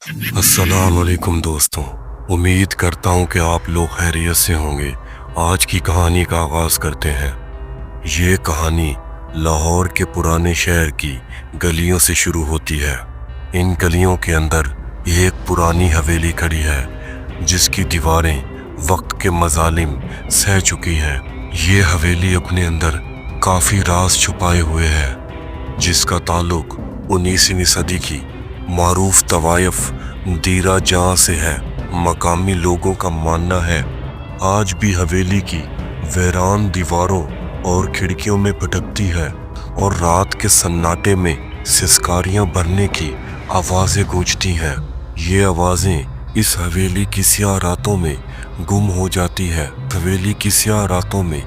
अस्सलाम वालेकुम दोस्तों। उम्मीद करता हूँ कि आप लोग खैरियत से होंगे। आज की कहानी का आगाज़ करते हैं। ये कहानी लाहौर के पुराने शहर की गलियों से शुरू होती है। इन गलियों के अंदर एक पुरानी हवेली खड़ी है जिसकी दीवारें वक्त के मजालिम सह चुकी हैं। ये हवेली अपने अंदर काफ़ी राज छुपाए हुए है जिसका ताल्लुक 19वीं सदी की मारूफ तवायफ दीरा जहाँ से है। मकामी लोगों का मानना है आज भी हवेली की वीरान दीवारों और खिड़कियों में भटकती है और रात के सन्नाटे में सिसकारियां भरने की आवाज़ें गूंजती हैं। ये आवाज़ें इस हवेली की स्याह रातों में गुम हो जाती है। हवेली की स्याह रातों में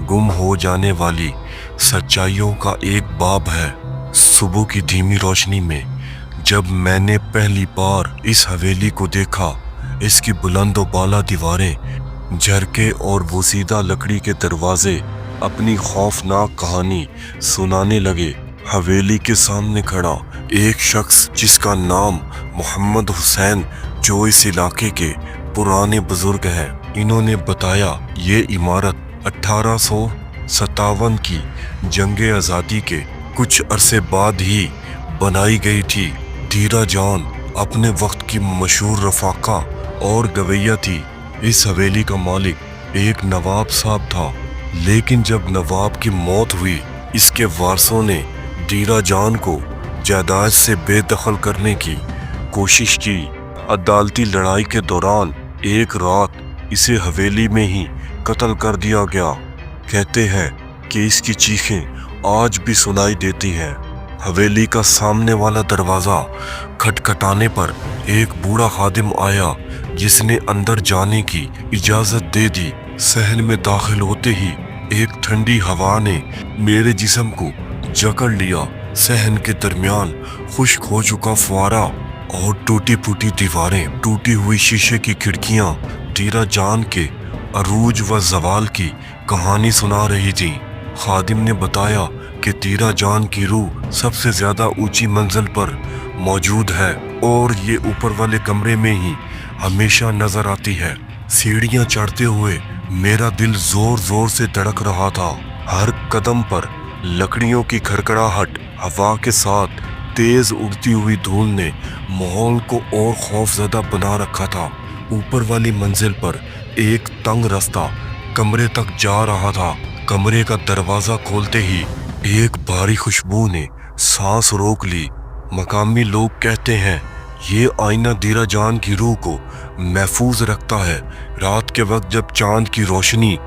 गुम हो जाने वाली सच्चाइयों का एक बाब है। सुबह की धीमी रोशनी में जब मैंने पहली बार इस हवेली को देखा, इसकी बुलंद व बाला दीवारें, झरके और बोसीदा लकड़ी के दरवाजे अपनी खौफनाक कहानी सुनाने लगे। हवेली के सामने खड़ा एक शख्स जिसका नाम मोहम्मद हुसैन, जो इस इलाके के पुराने बुजुर्ग हैं, इन्होंने बताया ये इमारत 1857 की जंगे आज़ादी के कुछ अरसे बाद ही बनाई गई थी। दीरा जान अपने वक्त की मशहूर रफाका और गवैया थी। इस हवेली का मालिक एक नवाब साहब था, लेकिन जब नवाब की मौत हुई, इसके वारसों ने दीरा जान को जायदाद से बेदखल करने की कोशिश की। अदालती लड़ाई के दौरान एक रात इसे हवेली में ही कत्ल कर दिया गया। कहते हैं कि इसकी चीखें आज भी सुनाई देती हैं। हवेली का सामने वाला दरवाज़ा खटखटाने पर एक बूढ़ा खादिम आया जिसने अंदर जाने की इजाज़त दे दी। सहन में दाखिल होते ही एक ठंडी हवा ने मेरे जिस्म को जकड़ लिया। सहन के दरमियान खुश्क हो चुका फुआरा और टूटी फूटी दीवारें, टूटी हुई शीशे की खिड़कियां दीरा जान के अरूज व जवाल की कहानी सुना रही थी। खादिम ने बताया कि दीरा जान की रूह सबसे ज्यादा ऊंची मंजिल पर मौजूद है और ये ऊपर वाले कमरे में ही हमेशा नजर आती है। सीढ़ियां चढ़ते हुए मेरा दिल जोर जोर से धड़क रहा था। हर कदम पर लकड़ियों की खड़खड़ाहट, हवा के साथ तेज उड़ती हुई धूल ने माहौल को और खौफजदा बना रखा था। ऊपर वाली मंजिल पर एक तंग रास्ता कमरे तक जा रहा था। कमरे का दरवाजा खोलते ही एक भारी खुशबू ने सांस रोक ली। मकामी लोग कहते हैं ये आईना दीरा जान की रूह को महफूज रखता है। रात के वक्त जब चांद की रोशनी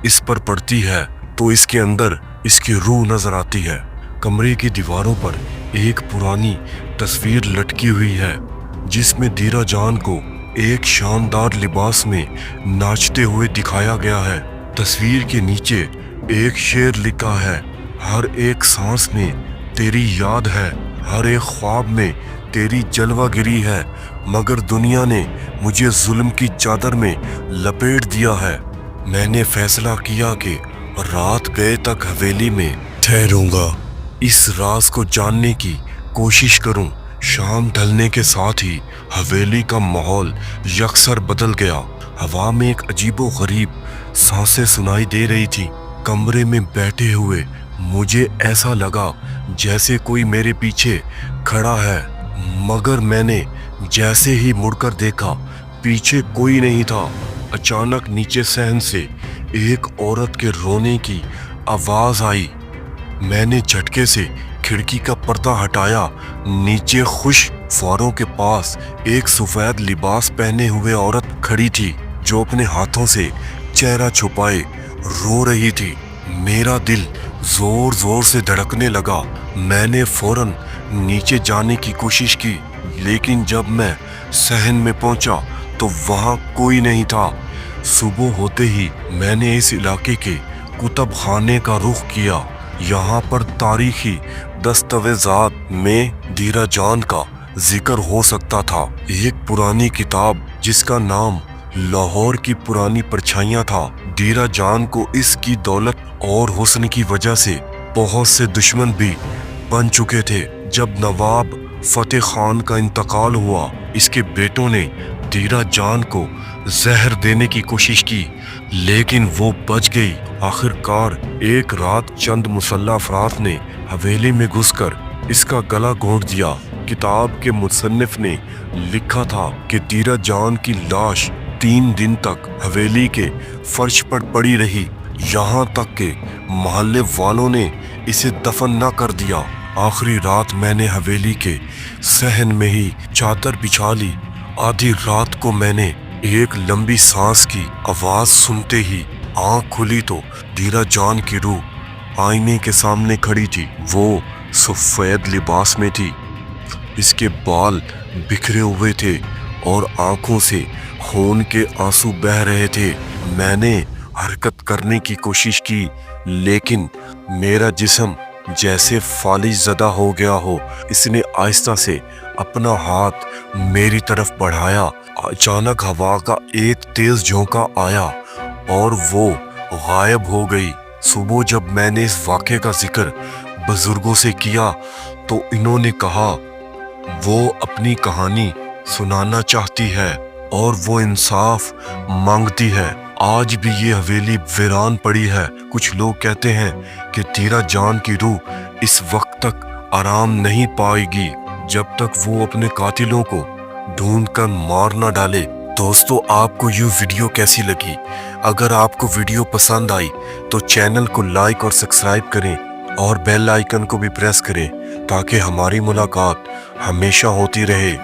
इस पर पड़ती है तो इसके अंदर इसकी रूह नजर आती है। कमरे की दीवारों पर एक पुरानी तस्वीर लटकी हुई है जिसमें दीरा जान को एक शानदार लिबास में नाचते हुए दिखाया गया है। तस्वीर के नीचे एक शेर लिखा है, हर एक सांस में तेरी याद है, हर एक ख्वाब में तेरी जलवागिरी है, मगर दुनिया ने मुझे जुल्म की चादर में लपेट दिया है। मैंने फैसला किया कि रात गए तक हवेली में ठहरूंगा, इस राज को जानने की कोशिश करूं। शाम ढलने के साथ ही हवेली का माहौल यकसर बदल गया। हवा में एक अजीबो गरीब सांसें सुनाई दे रही थी। कमरे में बैठे हुए मुझे ऐसा लगा जैसे कोई मेरे पीछे खड़ा है, मगर मैंने जैसे ही मुड़कर देखा, पीछे कोई नहीं था। अचानक नीचे सहन से एक औरत के रोने की आवाज़ आई। मैंने झटके से खिड़की का पर्दा हटाया। नीचे खुश फुआरों के पास एक सफ़ेद लिबास पहने हुए औरत खड़ी थी जो अपने हाथों से चेहरा छुपाए रो रही थी। मेरा दिल जोर जोर से धड़कने लगा। मैंने फौरन नीचे जाने की कोशिश की, लेकिन जब मैं सहन में पहुंचा तो वहां कोई नहीं था। सुबह होते ही मैंने इस इलाके के कुतुब खाने का रुख किया। यहाँ पर तारीखी दस्तावेजात में दीरा जान का जिक्र हो सकता था। एक पुरानी किताब जिसका नाम लाहौर की पुरानी परछाइयाँ था। दीरा जान को इसकी दौलत और हुस्न की वजह से बहुत से दुश्मन भी बन चुके थे। जब नवाब فتح خان کا انتقال ہوا۔ اس کے بیٹوں نے دیرا جان کو زہر دینے کی کوشش کی لیکن وہ بچ گئی۔ آخر کار ایک رات چند مسلح افراد نے حویلی میں گھس کر اس کا گلا گھونٹ دیا۔ کتاب کے مصنف نے لکھا تھا کہ دیرا جان کی لاش 3 دن تک حویلی کے فرش پر پڑی رہی، یہاں تک کہ محلے والوں نے اسے دفن نہ کر دیا۔ آخری رات میں نے حویلی کے صحن میں ہی چادر بچھا لی۔ آدھی رات کو میں نے ایک لمبی سانس کی آواز سنتے ہی آنکھ کھلی تو دیرا جان کی روح آئینے کے سامنے کھڑی تھی۔ وہ سفید لباس میں تھی، اس کے بال بکھرے ہوئے تھے اور آنکھوں سے خون کے آنسو بہہ رہے تھے۔ میں نے حرکت کرنے کی کوشش کی لیکن میرا جسم جیسے فالج زدہ ہو گیا ہو۔ اس نے آہستہ سے اپنا ہاتھ میری طرف بڑھایا۔ اچانک ہوا کا ایک تیز جھونکا آیا اور وہ غائب ہو گئی۔ صبح جب میں نے اس واقعے کا ذکر بزرگوں سے کیا تو انہوں نے کہا وہ اپنی کہانی سنانا چاہتی ہے اور وہ انصاف مانگتی ہے۔ آج بھی یہ حویلی ویران پڑی ہے۔ کچھ لوگ کہتے ہیں کہ دیرا جان کی روح اس وقت تک آرام نہیں پائے گی جب تک وہ اپنے قاتلوں کو ڈھونڈ کر مار نہ ڈالے۔ دوستو، آپ کو یہ ویڈیو کیسی لگی؟ اگر آپ کو ویڈیو پسند آئی تو چینل کو لائک اور سبسکرائب کریں اور بیل آئیکن کو بھی پریس کریں تاکہ ہماری ملاقات ہمیشہ ہوتی رہے۔